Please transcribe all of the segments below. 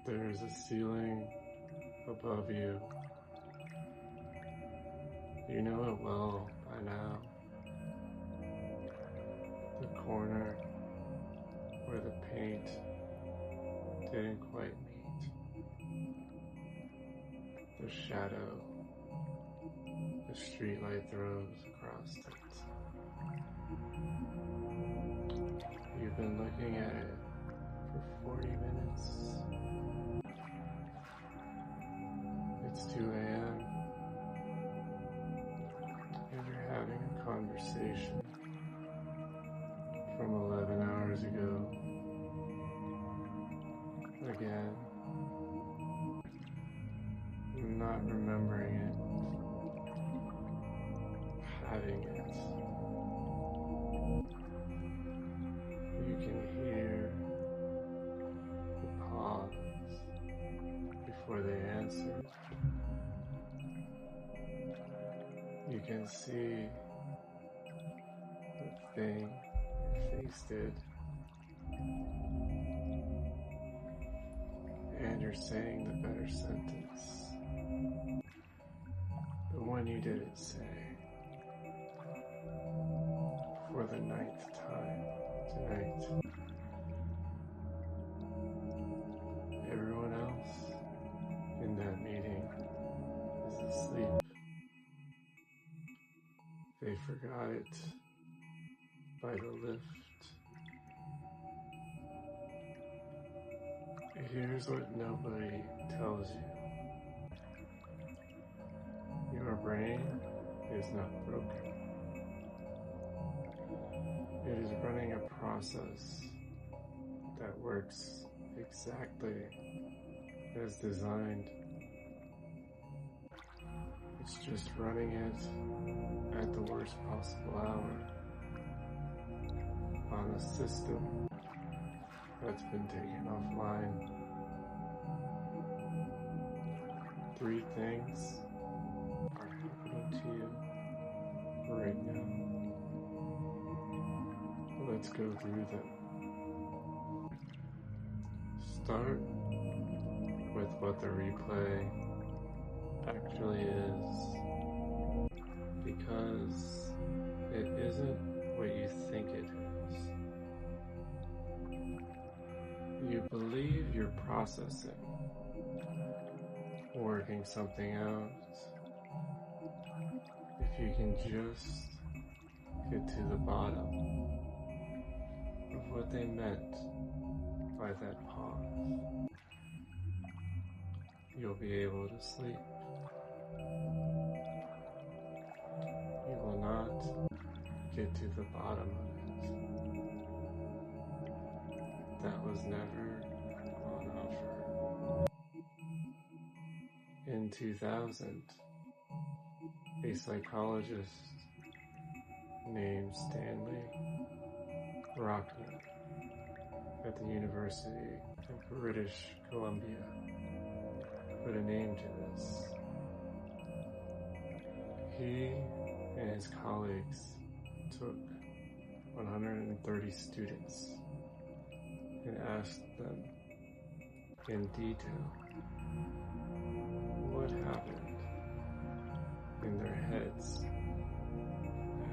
There's a ceiling above you. You know it well by now. The corner where the paint didn't quite meet. The shadow the streetlight throws across it. You've been looking at it for 40 minutes. It's 2 a.m. and you're having a conversation from 11 hours ago. Again, not remembering it, having it. You can hear the pause before they answer. You can see the thing your face did, and you're saying the better sentence, the one you didn't say, for the 9th time tonight. Everyone else in that meeting is asleep. They forgot it by the lift. Here's what nobody tells you. Your brain is not broken. It is running a process that works exactly as designed. It's just running it at the worst possible hour on a system that's been taken offline. 3 things are happening to you right now. Let's go through them. Start with what the replay actually is, because it isn't what you think it is. You believe you're processing, working something out. If you can just get to the bottom of what they meant by that pause, you'll be able to sleep. You will not get to the bottom of it. That was never on offer. In 2000, a psychologist named Stanley Rachman at the University of British Columbia put a name to this. He and his colleagues took 130 students and asked them in detail what happened in their heads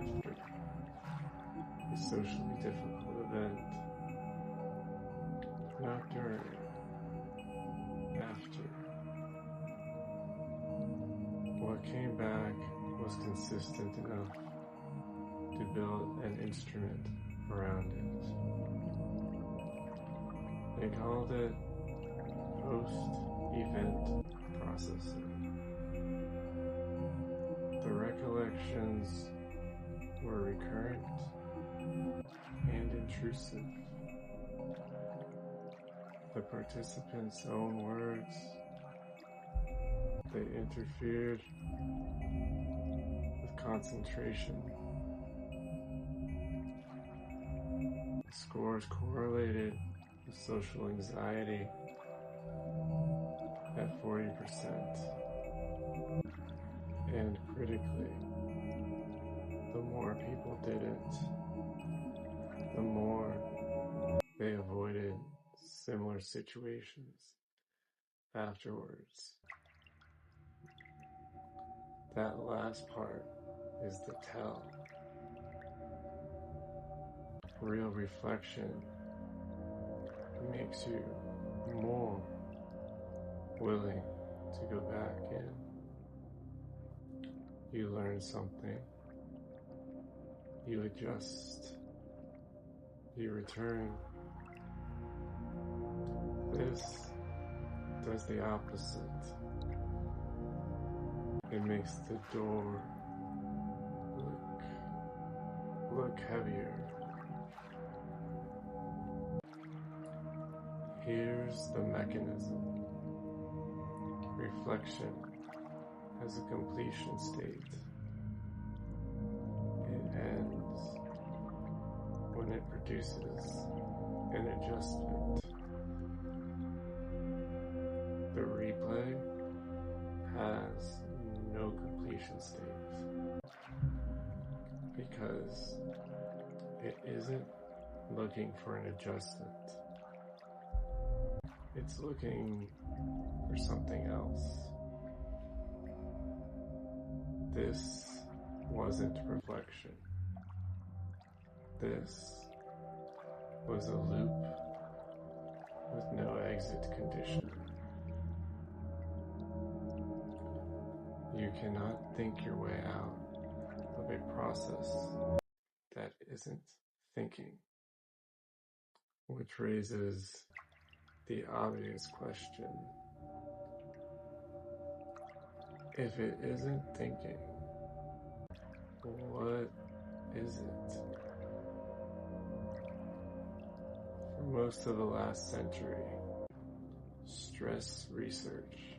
after a socially difficult event. Not during, after. What came back was consistent enough to build an instrument around it. They called it post-event processing. The recollections were recurrent and intrusive. The participants' own words, they interfered with concentration. Scores correlated with social anxiety at 40%. And critically, the more people did it, the more they avoided similar situations afterwards. That last part is the tell. Real reflection makes you more willing to go back in. You learn something, you adjust, you return. This does the opposite. It makes the door look heavier. Here's the mechanism. Reflection has a completion state. It ends when it produces an adjustment. The replay has no completion state because it isn't looking for an adjustment. It's looking for something else. This wasn't reflection. This was a loop with no exit condition. You cannot think your way out of a process that isn't thinking, which raises the obvious question. If it isn't thinking, what is it? For most of the last century, stress research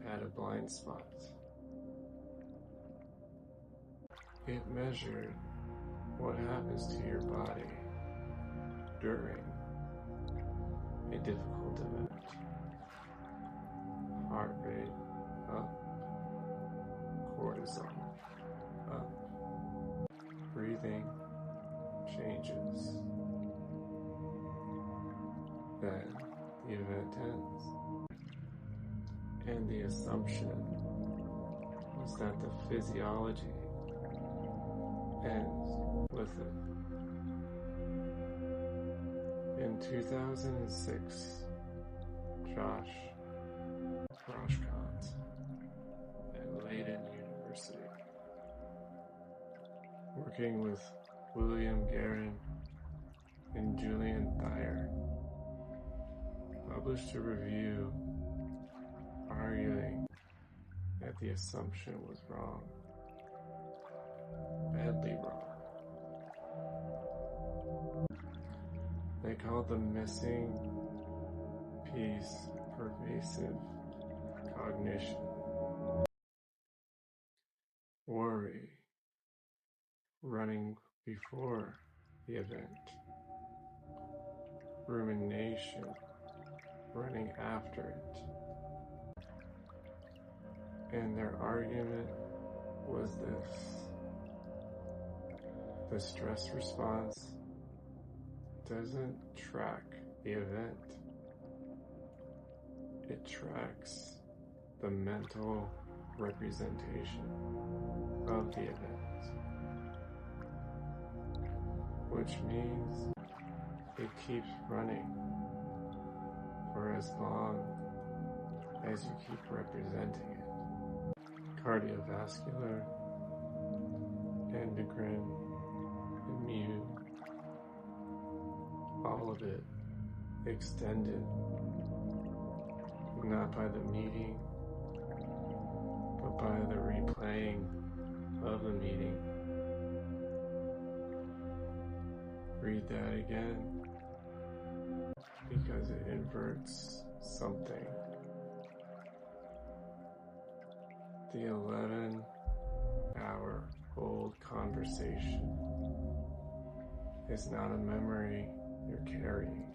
had a blind spot. It measured what happens to your body during a difficult event. Heart rate up, cortisol up, breathing changes. Then the event ends, and the assumption was that the physiology ends with it. In 2006, Josh Groshkant at Leiden University, working with William Guerin and Julian Thayer, published a review arguing that the assumption was wrong, badly wrong. They called the missing piece pervasive cognition. Worry, running before the event. Rumination, running after it. And their argument was this: the stress response doesn't track the event. It tracks the mental representation of the event, which means it keeps running for as long as you keep representing it. Cardiovascular, endocrine, immune, all of it extended, not by the meeting, but by the replaying of the meeting. Read that again, because it inverts something. The 11-hour-old conversation is not a memory you're carrying.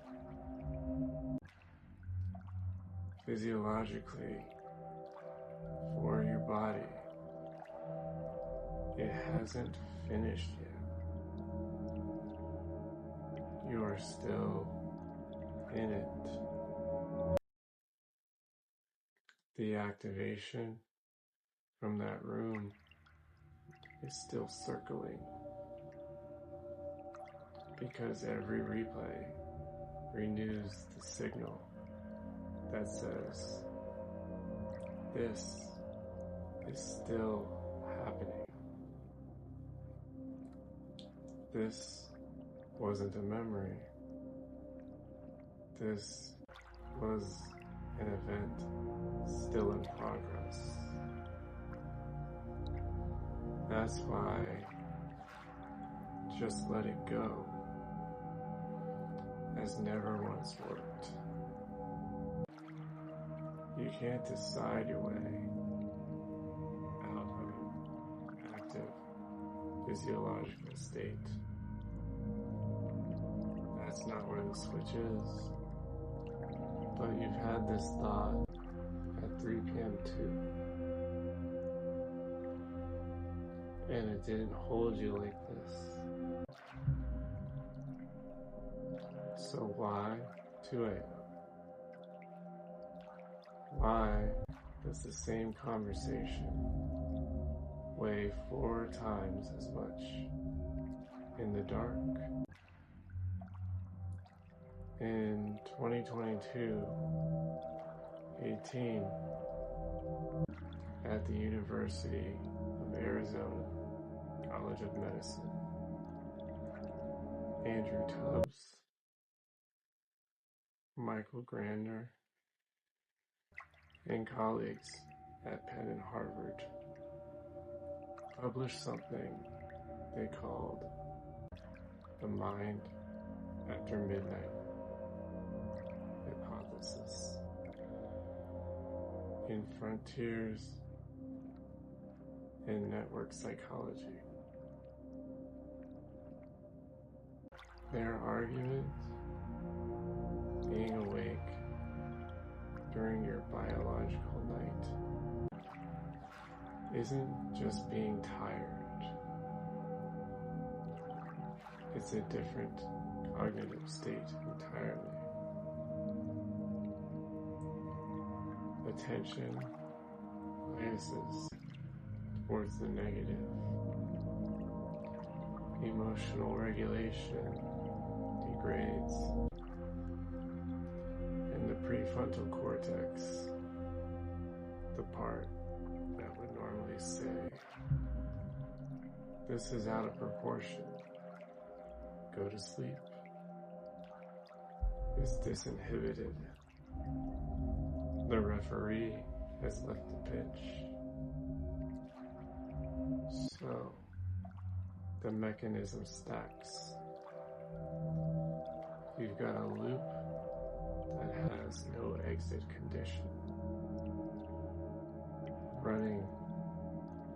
Physiologically, for your body, it hasn't finished yet. You are still in it. The activation from that room is still circling, because every replay renews the signal that says this is still happening. This wasn't a memory. This was an event still in progress. That's why just let it go has never once worked. You can't decide your way out of an active physiological state. That's not where the switch is. But you've had this thought at 3 p.m. too. And it didn't hold you like this. So why 2 a.m.? Why does the same conversation weigh 4 times as much in the dark? In 2022-18, at the University of Arizona College of Medicine, Andrew Tubbs, Michael Grandner, and colleagues at Penn and Harvard published something they called the mind after midnight hypothesis in Frontiers in Network Psychology. Their argument, being awake during your biological night isn't just being tired. It's a different cognitive state entirely. Attention biases towards the negative. Emotional regulation degrades. And the prefrontal cortex, the part that would normally say, this is out of proportion, go to sleep, is disinhibited. The referee has left the pitch. So, the mechanism stacks. You've got a loop that has no exit condition, running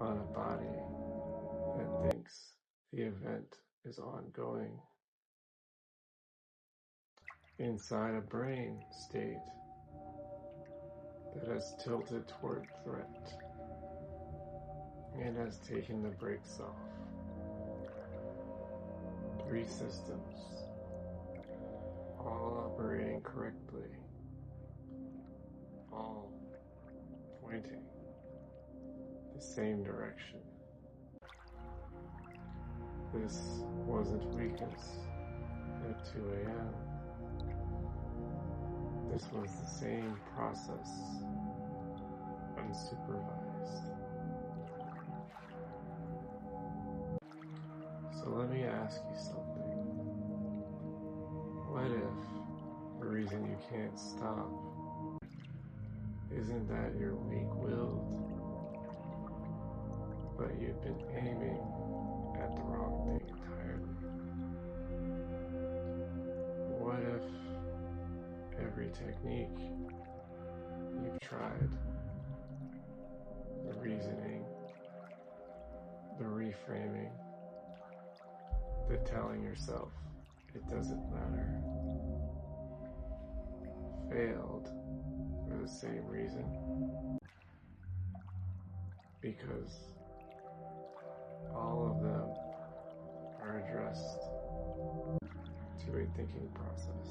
on a body that thinks the event is ongoing, inside a brain state that has tilted toward threat and has taken the brakes off. 3 systems, all operating correctly, all pointing the same direction. This wasn't weakness at 2 a.m. This was the same process, unsupervised. So let me ask you something. What if the reason you can't stop isn't that you're weak-willed, but you've been aiming at the wrong thing entirely? What if every technique you've tried, the reasoning, the reframing, the telling yourself it doesn't matter, failed for the same reason? Because all of them are addressed to a thinking process.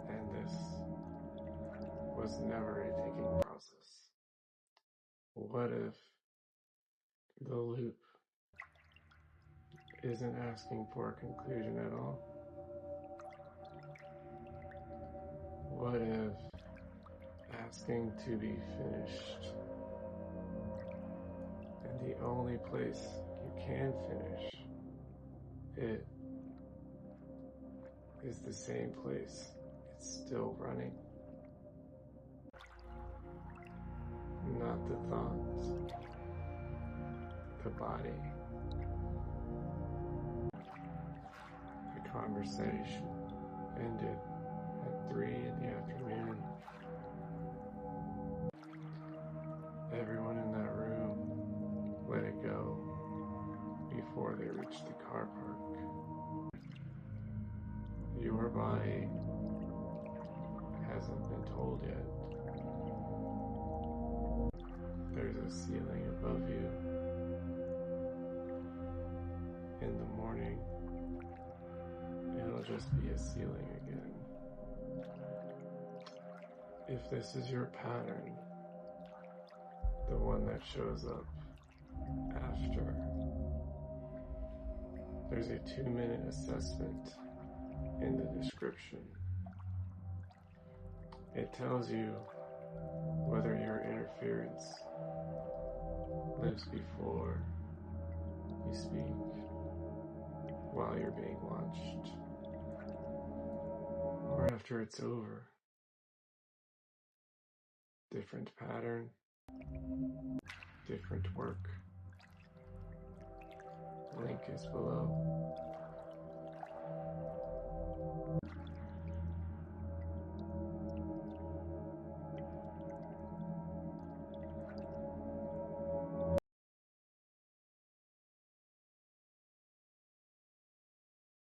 And this was never a thinking process? What if the loop isn't asking for a conclusion at all? What if asking to be finished, and the only place you can finish it is the same place it's still running? Not the thoughts, the body, the conversation ended at 3 in the afternoon. Everyone in that room let it go before they reached the car park. Your body hasn't been told yet. There's a ceiling above you. In the morning, it'll just be a ceiling again. If this is your pattern, the one that shows up after, there's a 2-minute assessment in the description. It tells you whether your interference lives before you speak, while you're being watched, or after it's over. Different pattern, different work. Link is below.